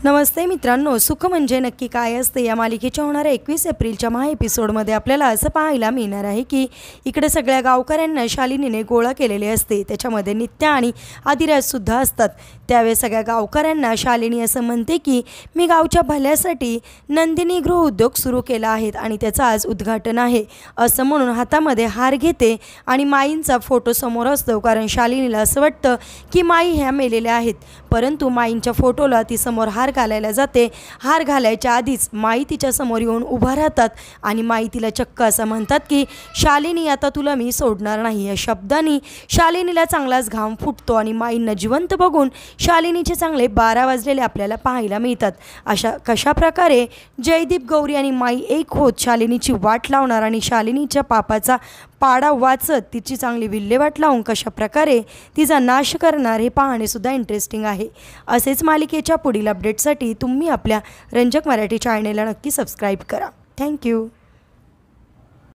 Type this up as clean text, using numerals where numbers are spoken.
नमस्ते मित्रांनो, सुख म्हणजे नक्की काय असते या मालिकेच्या होणाऱ्या 21 एप्रिलच्या महा एपिसोडमध्ये आपल्याला असं पाहायला मिळणार आहे की इकडे सगळ्या गावकऱ्यांना शालिनीने गोळा केलेले असते। त्याच्यामध्ये नित्या आणि आदिराजसुद्धा असतात। त्यावेळेस सगळ्या गावकऱ्यांना शालिनी असं म्हणते की मी गावच्या भल्यासाठी नंदिनी गृहउद्योग सुरू केला आहे आणि त्याचं आज उद्घाटन आहे असं म्हणून हातामध्ये हार घेते आणि माईंचा फोटो समोर असतो, कारण शालिनीला असं वाटतं की माई ह्या मेलेल्या आहेत। परंतु माईंच्या फोटोला ती समोर हार घालायला जाते। हार घालायच्या आधीच माई तिच्या समोर येऊन उभा राहतात आणि माई तिला चक्क असं म्हणतात की शालिनी, आता तुला मी सोडणार नाही। या शब्दांनी शालिनीला चांगलाच घाम फुटतो आणि माईंना जिवंत बघून शालिनीचे चांगले 12 वाजलेले आपल्याला पाहायला मिळतात। कशा प्रकारे जयदीप, गौरी आणि माई एक होत शालिनीची वाट लावणार आणि शालिनीच्या पापाचा पाडा वाचत तिची चांगली विल्हेवाट लावून कशा प्रकारे तिचा नाश करणार हे पाहणेसुद्धा इंटरेस्टिंग आहे। असेच मालिकेच्या पुढील अपडेट्ससाठी तुम्ही आपल्या रंजक मराठी चॅनलला नक्की सबस्क्राईब करा। थँक्यू।